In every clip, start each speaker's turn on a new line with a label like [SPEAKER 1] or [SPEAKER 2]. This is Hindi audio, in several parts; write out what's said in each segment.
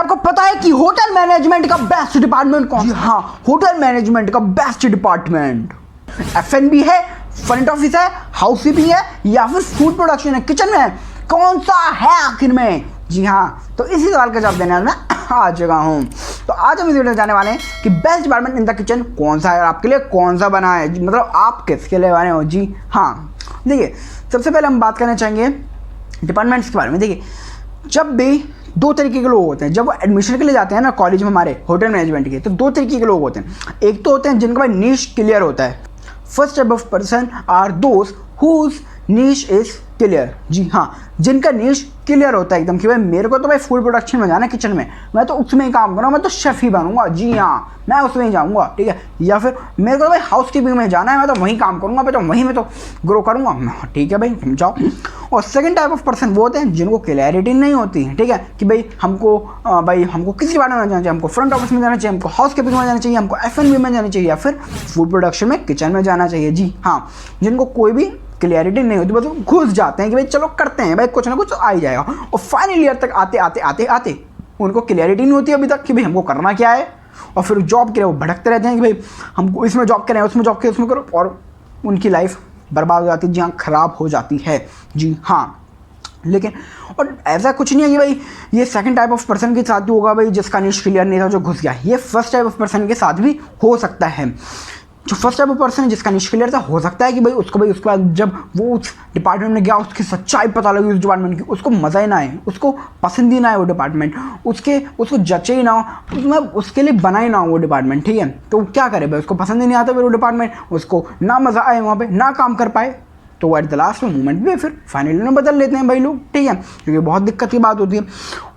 [SPEAKER 1] आपको पता है कि होटल मैनेजमेंट का बेस्ट डिपार्टमेंट कौन सा? हाँ, होटल मैनेजमेंट का बेस्ट डिपार्टमेंट F&B है, फ्रंट ऑफिस है, हाउस कीपिंग है, या फिर फूड प्रोडक्शन है, किचन में है, कौन सा है आखिर में? जी हाँ, तो इसी सवाल का जवाब देने मैं आ चुका हूँ। तो आज हम इस वीडियो में जाने वाले हैं कि best department in the kitchen कौन सा है, आपके लिए कौन सा बना है, मतलब आप किसके लिए बने हो। जी हाँ, देखिए सबसे पहले हम बात करना चाहेंगे डिपार्टमेंट्स के बारे में। देखिए जब भी दो तरीके के लोग होते हैं, जब वो एडमिशन के लिए जाते हैं ना कॉलेज में हमारे होटल मैनेजमेंट के, तो दो तरीके के लोग होते हैं। एक तो होते हैं जिनका भाई नीश क्लियर होता है। First type of person are those whose niche is clear. जी हाँ, जिनका नीश क्लियर होता है एकदम कि भाई मेरे को तो भाई फूड प्रोडक्शन में जाना है, किचन में मैं तो उसमें ही काम करूँगा, मैं तो शेफ़ ही बनूंगा। जी हाँ, मैं उसमें ही जाऊँगा, ठीक है। या फिर मेरे को तो भाई हाउस कीपिंग में जाना है, मैं तो वहीं काम करूँगा, मैं तो वहीं में तो ग्रो करूँगा। ठीक है भाई, तुम जाओ। और सेकंड टाइप ऑफ पर्सन वो होते हैं जिनको क्लैरिटी नहीं होती है, ठीक है, कि भाई हमको किस डिपार्टमेंट में जाना चाहिए, हमको फ्रंट ऑफिस में जाना चाहिए, हमको हाउस कीपिंग में जाना चाहिए, हमको F&B में जाना चाहिए, या फिर फूड प्रोडक्शन में किचन में जाना चाहिए। जी हाँ, जिनको कोई भी क्लियरिटी नहीं होती, बस वो घुस जाते हैं कि भाई चलो करते हैं भाई, कुछ ना कुछ आ ही जाएगा। और फाइनल ईयर तक आते उनको क्लियरिटी नहीं होती अभी तक कि भाई हमको करना क्या है, और फिर जॉब के लिए वो भटकते रहते हैं कि भाई हमको इसमें जॉब करें, उसमें जॉब करें, उसमें करो, और उनकी लाइफ बर्बाद हो जाती है। जी हाँ, ख़राब हो जाती है। जी हाँ, लेकिन और ऐसा कुछ नहीं है कि भाई ये सेकंड टाइप ऑफ पर्सन के साथ भी होगा भाई जिसका निश क्लियर नहीं था, जो घुस गया। ये फर्स्ट टाइप ऑफ पर्सन के साथ भी हो सकता है। जो फर्स्ट टाइप ऑफ पर्सन है जिसका निश क्लियर था, हो सकता है कि भाई उसको उसके बाद जब वो उस डिपार्टमेंट में गया, उसकी सच्चाई पता लगी उस डिपार्टमेंट की, उसको मज़ा ही ना आए, उसको पसंद ही ना आए वो डिपार्टमेंट, उसको जचे ही ना हो, मतलब उसके लिए बना ही ना हो वो डिपार्टमेंट, ठीक है। तो वो क्या करे भाई, उसको पसंद ही नहीं आता फिर वो डिपार्टमेंट, उसको ना मज़ा आए वहाँ पर, ना काम कर पाए, तो एट द लास्ट में मूवमेंट भी फिर फाइनली में बदल लेते हैं भाई लोग, ठीक है, क्योंकि बहुत दिक्कत की बात होती है।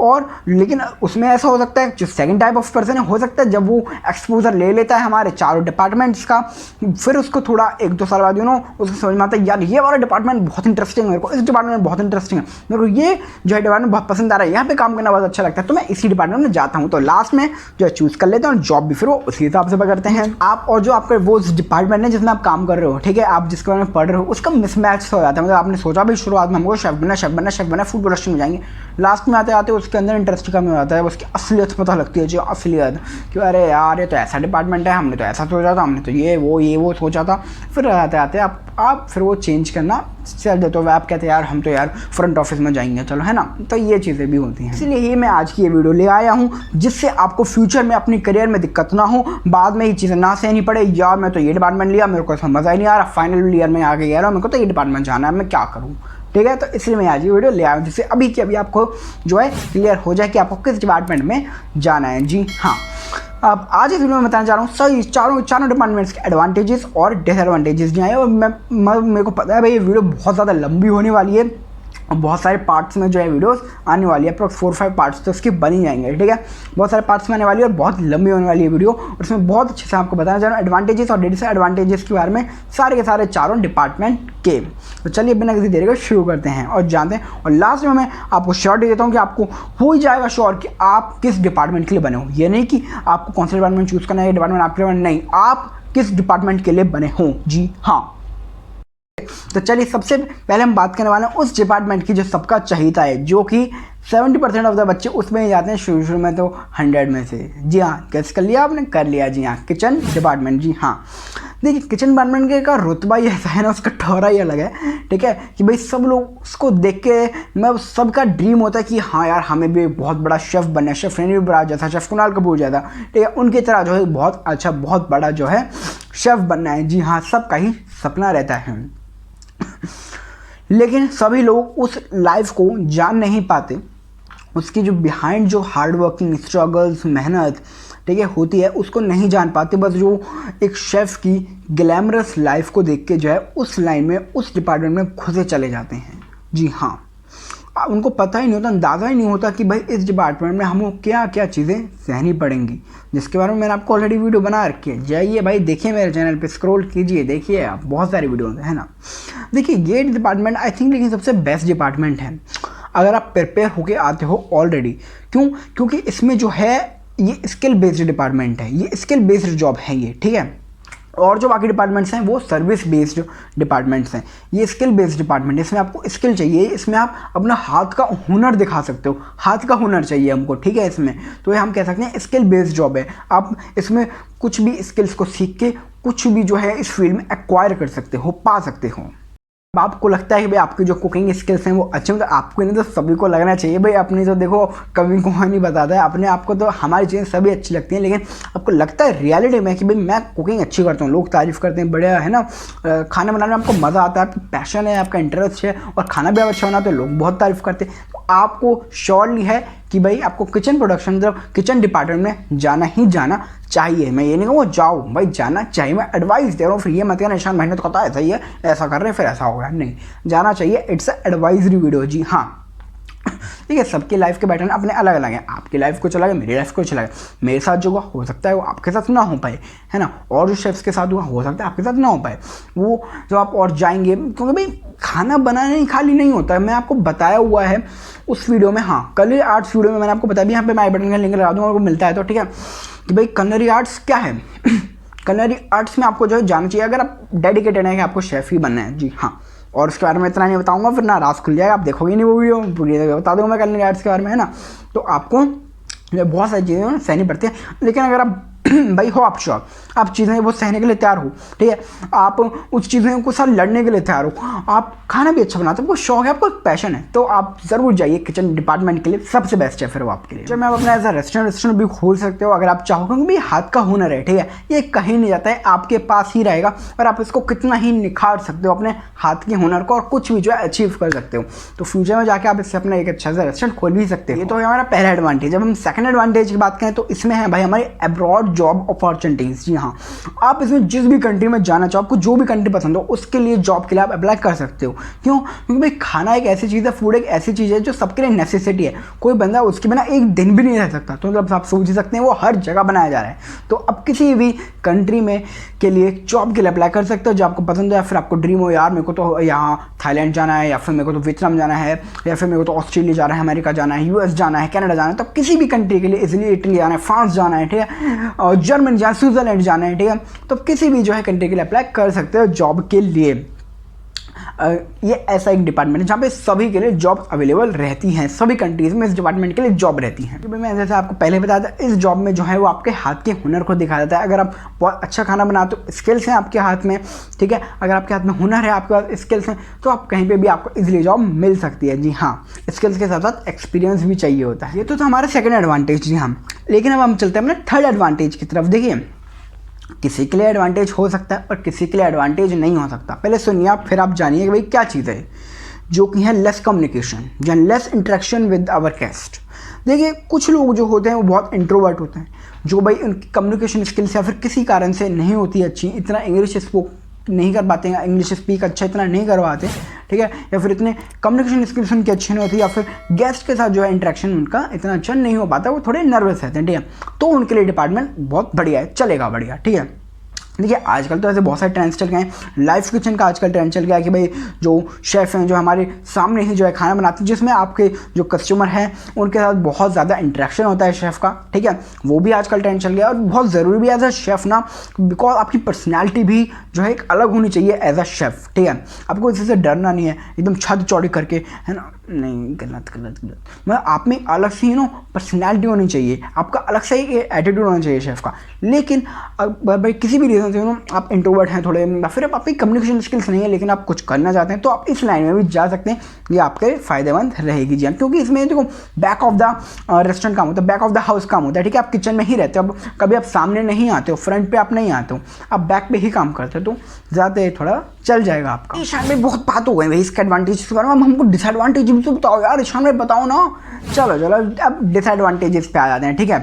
[SPEAKER 1] और लेकिन उसमें ऐसा हो सकता है, जो सेकंड टाइप ऑफ पर्सन है, हो सकता है जब वो एक्सपोजर ले लेता है हमारे चारों डिपार्टमेंट्स का, फिर उसको थोड़ा 1-2 साल बाद उसको समझ में आता है यार ये वाला डिपार्टमेंट बहुत इंटरेस्टिंग है, मेरे को इस डिपार्टमेंट बहुत इंटरेस्टिंग है, मेरे को ये जो है डिपार्टमेंट बहुत पसंद आ रहा है, यहाँ पे काम करना बहुत अच्छा लगता है, तो मैं इसी डिपार्टमेंट में जाता हूँ। तो लास्ट में जो है चूज़ कर लेते हैं, और जॉब भी फिर वो उसी हिसाब से करते हैं आप। और जो आपका वो डिपार्टमेंट है जिसमें आप काम कर रहे हो, ठीक है, आप जिसके बारे में पढ़ रहे हो, उसका मिसमैच हो जाता है। मतलब आपने सोचा भाई शुरुआत में हमको शेफ बनना फूड प्रोडक्शन में जाएंगे, लास्ट में आते आते उसके अंदर इंटरेस्ट कम हो जाता है, उसकी असलियत पता लगती है, जो असलियत कि अरे यार ये तो ऐसा डिपार्टमेंट है, हमने तो ऐसा सोचा था, हमने तो ये वो सोचा था। फिर आते आते आप फिर वो चेंज करना चल देते हो, आप कहते हैं यार हम तो यार फ्रंट ऑफिस में जाएंगे, चलो, है ना। तो ये चीज़ें भी होती हैं, इसलिए ही मैं आज की ये वीडियो ले आया हूँ, जिससे आपको फ्यूचर में अपनी करियर में दिक्कत ना हो, बाद में ये चीज़ें ना सहनी पड़े। यार मैं तो ये डिपार्टमेंट लिया, मेरे को इसमें मज़ा ही नहीं आ रहा, फाइनल ईयर में आगे गया रहा, मेरे को तो ये डिपार्टमेंट जाना है, मैं क्या करूँ, ठीक है। तो इसलिए मैं आज ये वीडियो ले आया हूँ, जिससे अभी की अभी आपको जो है क्लियर हो जाए कि आपको किस डिपार्टमेंट में जाना है। जी हाँ, अब आज इस वीडियो में बताना चाह रहा हूँ सही चारों डिपार्टमेंट्स के एडवांटेजेस और डिसएडवांटेजेस जो हैं। और मेरे को पता है भाई ये वीडियो बहुत ज़्यादा लंबी होने वाली है, और बहुत सारे पार्ट्स में जो है वीडियोस आने वाली है, अप्रॉक्स 4-5 पार्ट्स तो उसके बन ही जाएंगे, ठीक है। बहुत सारे पार्ट्स में आने वाली है और बहुत लंबी होने वाली है वीडियो, और उसमें बहुत अच्छे से आपको बताना चाह रहा हूँ एडवांटेजेस और डिसएडवांटेजेस के बारे में, सारे के सारे चारों डिपार्टमेंट के। तो चलिए बिना किसी देरी को शुरू करते हैं और जानते हैं। और लास्ट में मैं आपको श्योरिटी देता हूँ कि आपको हो ही जाएगा श्योर कि आप किस डिपार्टमेंट के लिए बने हो। ये नहीं कि आपको कौन सा डिपार्टमेंट चूज़ करना है, ये डिपार्टमेंट आपके लिए नहीं, आप किस डिपार्टमेंट के लिए बने हों। जी हाँ, तो चलिए सबसे पहले हम बात करने वाले हैं उस डिपार्टमेंट की जो सबका चाहिता है, जो कि 70% ऑफ द बच्चे उसमें ही जाते हैं शुरू में, तो 100 में से। जी हाँ, गेस कर लिया आपने, कर लिया। जी हाँ, किचन डिपार्टमेंट। जी हाँ, देखिए किचन डिपार्टमेंट के का रुतबा ही ऐसा है ना, उसका ठहरा ही अलग है, ठीक है, कि भाई सब लोग उसको देख के मैं सबका ड्रीम होता है कि हाँ यार हमें भी बहुत बड़ा शेफ़ बनना है, शेफ़ रणवीर बरार जैसा, शेफ़ कुणाल कपूर जैसा, ठीक है, उनकी तरह जो है बहुत अच्छा बहुत बड़ा जो है शेफ़ बनना है। जी हाँ, सबका ही सपना रहता है, लेकिन सभी लोग उस लाइफ को जान नहीं पाते, उसकी जो बिहाइंड जो हार्ड वर्किंग स्ट्रगल्स मेहनत, ठीक है, होती है, उसको नहीं जान पाते। बस जो एक शेफ़ की ग्लैमरस लाइफ को देख के जो है उस लाइन में, उस डिपार्टमेंट में घुसे चले जाते हैं। जी हाँ, उनको पता ही नहीं होता, अंदाज़ा ही नहीं होता कि भाई इस डिपार्टमेंट में हमको क्या क्या चीज़ें सहनी पड़ेंगी, जिसके बारे में मैंने आपको ऑलरेडी वीडियो बना रखी है। जाइए भाई देखिए मेरे चैनल पे, स्क्रॉल कीजिए, देखिए आप, बहुत सारी वीडियो है ना। देखिए ये डिपार्टमेंट आई थिंक लेकिन सबसे बेस्ट डिपार्टमेंट है अगर आप प्रिपेयर होके आते हो ऑलरेडी। क्यों? क्योंकि इसमें जो है ये स्किल बेस्ड डिपार्टमेंट है, ये स्किल बेस्ड जॉब है ये, ठीक है। और जो बाकी डिपार्टमेंट्स हैं वो सर्विस बेस्ड डिपार्टमेंट्स हैं। ये स्किल बेस्ड डिपार्टमेंट है, इसमें आपको स्किल चाहिए, इसमें आप अपना हाथ का हुनर दिखा सकते हो, हाथ का हुनर चाहिए हमको, ठीक है इसमें। तो ये हम कह सकते हैं स्किल बेस्ड जॉब है। आप इसमें कुछ भी स्किल्स को सीख के कुछ भी जो है इस फील्ड में एक्वायर कर सकते हो, पा सकते हो। अब आपको लगता है कि भाई आपकी जो कुकिंग स्किल्स हैं वो अच्छे, मतलब आपको नहीं तो सभी को लगना चाहिए भाई। अपनी तो देखो कभी को नहीं बताता है, अपने आप को तो हमारी चीज़ें सभी अच्छी लगती हैं, लेकिन आपको लगता है रियलिटी में कि भाई मैं कुकिंग अच्छी करता हूँ, लोग तारीफ़ करते हैं, बढ़िया है ना, खाना बनाने में आपको मज़ा आता है, आपका पैशन है, आपका इंटरेस्ट है, और खाना भी अच्छा होना तो लोग बहुत तारीफ़ करते हैं। तो आपको श्योरली है कि भाई आपको किचन प्रोडक्शन मतलब किचन डिपार्टमेंट में जाना ही जाना चाहिए। मैं ये नहीं कहूँगा जाओ भाई, जाना चाहिए, मैं एडवाइस दे रहा हूँ। फिर ये मत कहना निशान मेहनत करता है, ऐसा ही है, ऐसा कर रहे हैं फिर ऐसा होगा, नहीं, जाना चाहिए। इट्स अ एडवाइजरी वीडियो जी हाँ। ठीक है, सबकी लाइफ के पैटर्न अपने अलग अलग हैं, आपकी लाइफ को चला गया, मेरी लाइफ को चला गया, मेरे साथ जो हुआ हो सकता है वो आपके साथ ना हो पाए, है ना, और जो शेफ्स के साथ हुआ हो सकता है आपके साथ ना हो पाए। वो जो आप और जाएंगे, क्योंकि भाई खाना बनाना ही खाली नहीं होता है, मैं आपको बताया हुआ है उस वीडियो में। हाँ, कलरी आर्ट्स वीडियो में मैंने आपको बताया भी, यहाँ पे मैं आई बटन का लिंक लगा दूँगा, आपको मिलता है तो, ठीक है। कि भाई कलरी आर्ट्स क्या है कलरी आर्ट्स में आपको जो है जानना चाहिए अगर आप डेडिकेटेड हैं कि आपको शेफ़ ही बनना है, जी हाँ। और उसके बारे में इतना नहीं बताऊंगा, फिर ना रास खुल जाएगा, आप देखोगे नहीं वो वीडियो, पूरी बता दूंगा मैं कलरी आर्ट्स के बारे में, है ना। तो आपको बहुत सारी चीज़ें सहनी पड़ती हैं, लेकिन अगर आप भाई हो आप श्योर, आप चीज़ें वो सहने के लिए तैयार हो, ठीक है, आप उस चीज़ों के साथ लड़ने के लिए तैयार हो, आप खाना भी अच्छा बनाते हो, आपको शौक है, आपको एक पैशन है, तो आप ज़रूर जाइए किचन डिपार्टमेंट के लिए, सबसे बेस्ट है फिर वो आपके लिए। जब मैं अपना एज अ रेस्टोरेंट भी खोल सकते हो अगर आप चाहो, क्योंकि भाई हाथ का हुनर है, ठीक है, ये कहीं नहीं जाता है, आपके पास ही रहेगा, और आप इसको कितना ही निखार सकते हो अपने हाथ के हुनर को, और कुछ भी जो है अचीव कर सकते हो। तो फ्यूचर में जाके आप इससे अपना एक अच्छा सा रेस्टोरेंट खोल भी सकते हो। ये तो है हमारा पहला एडवांटेज। जब हम सेकंड एडवांटेज की बात करें तो इसमें है भाई हमारी अब्रॉड जॉब अपॉर्चुनिटीज़। जी हाँ, आप इसमें जिस भी कंट्री में जाना चाहो, आपको जो भी कंट्री पसंद हो, उसके लिए जॉब के लिए आप अप्लाई कर सकते हो। क्यों? क्योंकि भाई खाना एक ऐसी चीज़ है, फूड एक ऐसी चीज़ है जो सबके लिए नेसेसिटी है। कोई बंदा उसके बिना एक दिन भी नहीं रह सकता। तो मतलब आप सोच ही सकते हैं वो हर जगह बनाया जा रहा है। तो अब किसी भी कंट्री में के लिए जॉब के लिए अप्लाई कर सकते हो जो आपको पसंद है, या फिर आपको ड्रीम हो यार मेरे को तो यहाँ थाईलैंड जाना है, या फिर मेरे को तो वियतनाम जाना है, या फिर मेरे को तो ऑस्ट्रेलिया जाना है, अमेरिका जाना है, यूएस जाना है, कनाडा जाना है। तो किसी भी कंट्री के लिए इजीली इटली जाना है, फ्रांस जाना है, ठीक है, और जर्मनी जाना है, स्विट्जरलैंड जाना है, ठीक है, तो किसी भी जो है कंट्री के लिए अप्लाई कर सकते हो जॉब के लिए। ये ऐसा एक डिपार्टमेंट है जहाँ पे सभी के लिए जॉब अवेलेबल रहती हैं, सभी कंट्रीज़ में इस डिपार्टमेंट के लिए जॉब रहती हैं। क्योंकि मैं जैसे आपको पहले बताया था, इस जॉब में जो है वो आपके हाथ के हुनर को दिखाया जाता है। अगर आप बहुत अच्छा खाना बनाते हो, स्किल्स हैं आपके हाथ में, ठीक है, अगर आपके हाथ में हुनर है, आपके पास स्किल्स हैं, तो आप कहीं पर भी आपको ईजिली जॉब मिल सकती है। जी हाँ, स्किल्स के साथ साथ एक्सपीरियंस भी चाहिए होता है। ये तो था हमारा सेकेंड एडवांटेज। जी हाँ, लेकिन अब हम चलते हैं अपने थर्ड एडवांटेज की तरफ। देखिए, किसी के लिए एडवांटेज हो सकता है और किसी के लिए एडवांटेज नहीं हो सकता। पहले सुनिए आप, फिर आप जानिए कि भाई क्या चीज़ है, जो कि है लेस कम्युनिकेशन या less interaction with our guest. देखिए, कुछ लोग जो होते हैं वो बहुत इंट्रोवर्ट होते हैं, जो भाई उनकी कम्युनिकेशन स्किल्स या फिर किसी कारण से नहीं होती अच्छी, इतना इंग्लिश स्पोक नहीं कर पाते हैं, इंग्लिश स्पीक अच्छा इतना नहीं कर पाते, ठीक है, या फिर इतने कम्युनिकेशन स्किल्स उनकी अच्छी नहीं होती, या फिर गेस्ट के साथ जो है इंटरेक्शन उनका इतना अच्छा नहीं हो पाता, वो थोड़े नर्वस रहते हैं, ठीक है। तो उनके लिए डिपार्टमेंट बहुत बढ़िया है, चलेगा बढ़िया, ठीक है। देखिए, आजकल तो ऐसे बहुत सारे ट्रेंड्स चल गए हैं। लाइव किचन का आजकल ट्रेंड चल गया है कि भाई जो शेफ़ हैं जो हमारे सामने ही जो है खाना बनाते हैं, जिसमें आपके जो कस्टमर हैं उनके साथ बहुत ज़्यादा इंटरेक्शन होता है शेफ़ का, ठीक है, वो भी आजकल ट्रेंड चल गया। और बहुत ज़रूरी भी एज अ शेफ़ ना, बिकॉज आपकी पर्सनैलिटी भी जो है एक अलग होनी चाहिए एज अ शेफ़, ठीक है। आपको इसी से डरना नहीं है एकदम छत चौड़ी करके, है ना, नहीं, गलत गलत गलत, मतलब आप में अलग सी पर्सनैलिटी होनी चाहिए, आपका अलग से ही एटीट्यूड होना चाहिए शेफ़ का। लेकिन भाई किसी भी रीज़न से आप इंट्रोवर्ट हैं थोड़े, या फिर आपकी कम्युनिकेशन स्किल्स नहीं है लेकिन आप कुछ करना चाहते हैं, तो आप इस लाइन में भी जा सकते हैं। ये आपके फ़ायदेमंद रहेगी जी, क्योंकि इसमें देखो बैक ऑफ द रेस्टोरेंट काम होता है, बैक ऑफ द हाउस काम होता है, ठीक है। आप किचन में ही रहते हो, अब कभी आप सामने नहीं आते हो, फ्रंट पे आप नहीं आते हो, आप बैक पे ही काम करते हो, तो ज़्यादा थोड़ा चल जाएगा आपका। ईशान में बहुत बात हो गई भाई इसके एडवांटेज के बारे में, हमको डिसएडवांटेज भी तो बताओ यार, ईशान में बताओ ना। चलो चलो अब डिसएडवांटेजेस पे आ जाते हैं, ठीक है।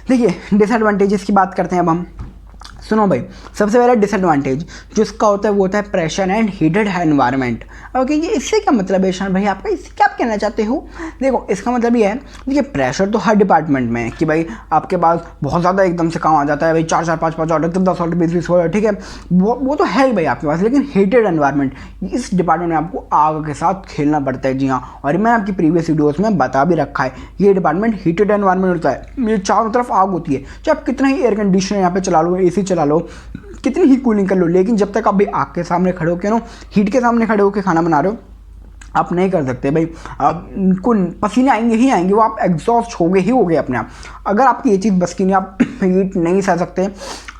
[SPEAKER 1] देखिए, डिसएडवांटेजेस की बात करते हैं अब हम। सुनो भाई, सबसे पहला डिसएडवांटेज जिसका होता है वो होता है pressure and heated environment. Okay, ये इससे क्या मतलब है ईशान भाई आपका, इससे क्या आप कहना चाहते हो? देखो, इसका मतलब ये है, देखिए प्रेशर तो हर डिपार्टमेंट में है कि भाई आपके पास बहुत ज़्यादा एकदम से काम आ जाता है, भाई 4 5 ऑर्डर, 10 ऑर्डर, 20 ऑर्डर, ठीक है, वो तो है ही भाई आपके पास। लेकिन हीटेड एनवायरनमेंट, इस डिपार्टमेंट में आपको आग के साथ खेलना पड़ता है। जी हाँ, और मैं आपकी प्रीवियस वीडियोज़ में बता भी रखा है, ये डिपार्टमेंट हीटेड एनवायरनमेंट होता है। ये चारों तरफ आग होती है, चाहे आप कितना ही एयर कंडीशनर यहाँ पे चला लो, AC चला लो, कितनी ही कूलिंग कर लो, लेकिन जब तक आप भाई आग के सामने खड़े होकर हीट के सामने खड़े होकर खाना बना रहे हो, आप नहीं कर सकते भाई। आपको पसीने आएंगे ही आएंगे, वो आप एग्जॉस्ट हो गए अपने आप। अगर आपकी ये चीज़ बस की नहीं, आप हीट नहीं सह सकते,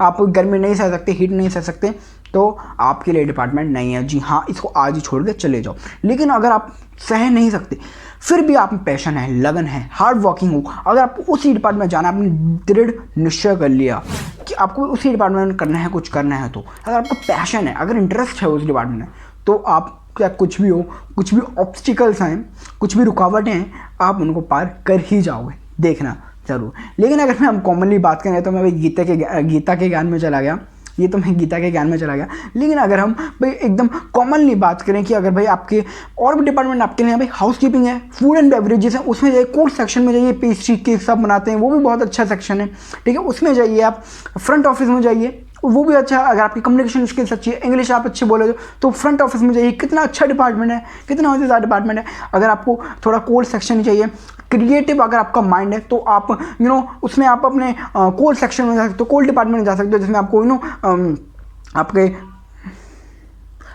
[SPEAKER 1] आप गर्मी नहीं सह सकते, हीट नहीं सह सकते, तो आपके लिए डिपार्टमेंट नहीं है। जी हाँ, इसको आज ही छोड़ के चले जाओ। लेकिन अगर आप सह नहीं सकते, फिर भी आप में पैशन है, लगन है, हार्ड वर्किंग हो, अगर आपको उसी डिपार्टमेंट में जाना, आपने दृढ़ निश्चय कर लिया कि आपको उसी डिपार्टमेंट में करना है, कुछ करना है, तो अगर आपको पैशन है, अगर इंटरेस्ट है उस डिपार्टमेंट में, तो आप क्या कुछ भी हो, कुछ भी ऑब्स्टिकल्स हैं, कुछ भी रुकावटें हैं, आप उनको पार कर ही जाओगे, देखना ज़रूर। लेकिन अगर हम कॉमनली बात करें तो मैं भाई गीता के ज्ञान में चला गया, ये तो मैं गीता के ज्ञान में चला गया। लेकिन अगर हम भाई एकदम कॉमनली बात करें कि अगर भाई आपके और भी डिपार्टमेंट आपके लिए भाई हाउस कीपिंग है, फूड एंड बेवरेजेस है, उसमें जाइए, कोर्स सेक्शन में जाइए, पेस्ट्री केक सब बनाते हैं, वो भी बहुत अच्छा सेक्शन है, ठीक है, उसमें जाइए। आप फ्रंट ऑफिस में जाइए, वो भी अच्छा है। अगर आपकी कम्युनिकेशन स्किल्स अच्छी है, इंग्लिश आप अच्छे बोले तो फ्रंट ऑफिस में जाइए, कितना अच्छा डिपार्टमेंट है, कितना ज़्यादा डिपार्टमेंट है। अगर आपको थोड़ा कोर सेक्शन चाहिए, क्रिएटिव अगर आपका माइंड है, तो आप उसमें आप अपने कोर सेक्शन में जा सकते हो, कोर डिपार्टमेंट में जा सकते हो, जिसमें आपको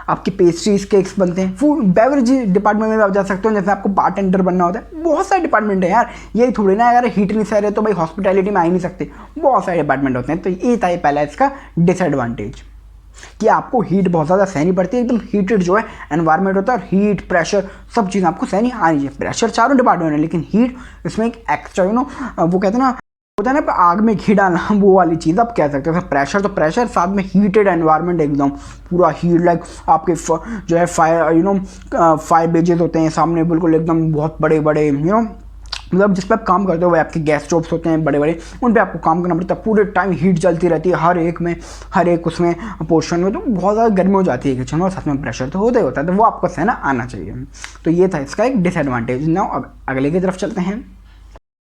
[SPEAKER 1] आपकी पेस्ट्रीज केक्स बनते हैं। फूड बेवरेज डिपार्टमेंट में आप जा सकते हो, जैसे आपको बारटेंडर बनना होता है। बहुत सारे डिपार्टमेंट है यार, यही थोड़ी ना अगर हीट नहीं सह रहे तो भाई हॉस्पिटैलिटी में आ ही नहीं सकते, बहुत सारे डिपार्टमेंट होते हैं। तो ये था पहला इसका डिसएडवांटेज कि आपको हीट बहुत ज़्यादा सहनी पड़ती है, एकदम हीटेड जो है एनवायरनमेंट होता है, और हीट प्रेशर सब चीज़ आपको सहनी आनी चाहिए। प्रेशर चारों डिपार्टमेंट है, लेकिन हीट इसमें एक एक्स्ट्रा वो कहते हैं ना, होता है ना आग में घी डालना, वो वाली चीज़ आप कह सकते हो। प्रेशर तो प्रेशर, साथ में हीटेड एनवायरनमेंट, एकदम पूरा हीट, लाइक आपके जो है फायर बेजेस होते हैं सामने, बिल्कुल एकदम बहुत बड़े बड़े मतलब जिस पे आप काम करते हो वो आपके गैस स्टोव्स होते हैं बड़े बड़े, उन पे आपको काम करना पड़ता है। पूरे टाइम हीट चलती रहती है हर एक उसमें पोर्शन में, तो बहुत ज़्यादा गर्मी हो जाती है किचन में, और साथ में प्रेशर तो होता ही होता है, तो वो आपको सहना आना चाहिए। तो ये था इसका एक डिसएडवांटेज। नाउ अब अगले की तरफ चलते हैं।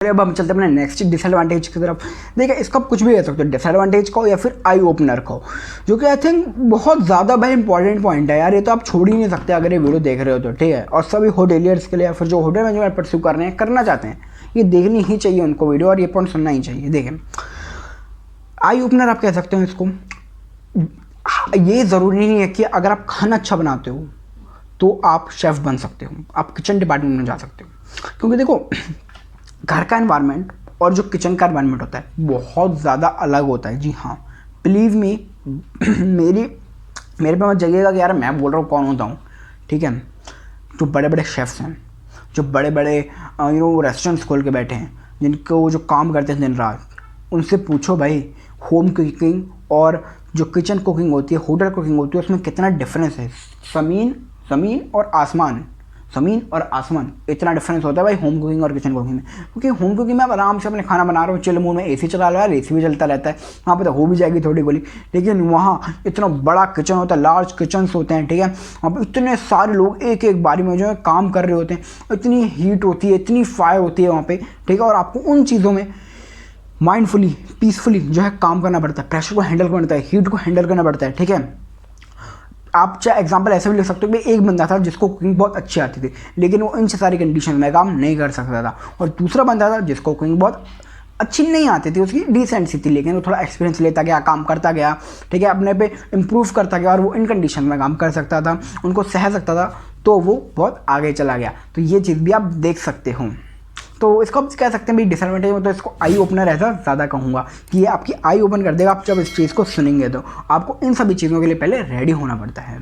[SPEAKER 1] अब हम चलते हैं अपने नेक्स्ट डिसएडवांटेज की तरफ। देखिए, इसका कुछ भी कह सकते हो, डिसएडवांटेज को या फिर आई ओपनर को, जो कि आई थिंक बहुत ज़्यादा भाई इंपॉर्टेंट पॉइंट है यार। ये तो आप छोड़ ही नहीं सकते अगर ये वीडियो देख रहे हो तो, ठीक है। और सभी होटेलियर्स के लिए या फिर जो होटल मैनेजमेंट परस्यू कर रहे हैं, करना चाहते हैं, ये देखनी ही चाहिए उनको वीडियो, और ये पॉइंट सुनना ही चाहिए। देखें, आई ओपनर आप कह सकते हो इसको। ये ज़रूरी नहीं है कि अगर आप खाना अच्छा बनाते हो तो आप शेफ़ बन सकते हो, आप किचन डिपार्टमेंट में जा सकते हो। क्योंकि देखो, घर का एनवायरनमेंट और जो किचन का एनवायरनमेंट होता है बहुत ज़्यादा अलग होता है। जी हाँ, बिलीव मी, मेरे पे मत जाइएगा कि यार मैं बोल रहा हूँ कौन होता हूँ, ठीक है। जो बड़े बड़े शेफ्स हैं, जो बड़े बड़े रेस्टोरेंट्स खोल के बैठे हैं, जिनको जो काम करते हैं दिन रात, उनसे पूछो भाई होम कुकिंग और जो किचन कुकिंग होती है, होटल कुकिंग होती है, उसमें कितना डिफरेंस है। ज़मीन और आसमान इतना डिफरेंस होता है भाई होम कुकिंग और किचन कुकिंग में। क्योंकि होम कुकिंग में आप आराम से अपने खाना बना रहे हो, चिल मूड में, एसी चला लो यार, एसी भी चलता रहता है, वहाँ पे तो हो भी जाएगी थोड़ी गोली। लेकिन वहाँ इतना बड़ा किचन होता है, लार्ज किचन्स होते हैं, ठीक है। वहाँ पर इतने सारे लोग एक एक बारी में जो है काम कर रहे होते हैं, इतनी हीट होती है, इतनी फायर होती है वहाँ पर, ठीक है। और आपको उन चीज़ों में माइंडफुली, पीसफुली जो है काम करना पड़ता है, प्रेशर को हैंडल करना पड़ता है, हीट को हैंडल करना पड़ता है, ठीक है। आप चाहे एग्जाम्पल ऐसे भी लिख सकते हो कि एक बंदा था जिसको कुकिंग बहुत अच्छी आती थी, लेकिन वो इन सारी कंडीशन में काम नहीं कर सकता था। और दूसरा बंदा था जिसको कुकिंग बहुत अच्छी नहीं आती थी, उसकी डिसेंट सी थी, लेकिन वो थोड़ा एक्सपीरियंस लेता गया, काम करता गया, ठीक है, अपने पे इम्प्रूव करता गया, और वो इन कंडीशन में काम कर सकता था, उनको सह सकता था, तो वो बहुत आगे चला गया। तो ये चीज़ भी आप देख सकते हो। तो इसको आप कह सकते हैं भाई डिसएडवांटेज में, तो इसको आई ओपनर ऐसा ज़्यादा कहूँगा कि ये आपकी आई ओपन कर देगा। आप जब इस चीज़ को सुनेंगे तो आपको इन सभी चीज़ों के लिए पहले रेडी होना पड़ता है।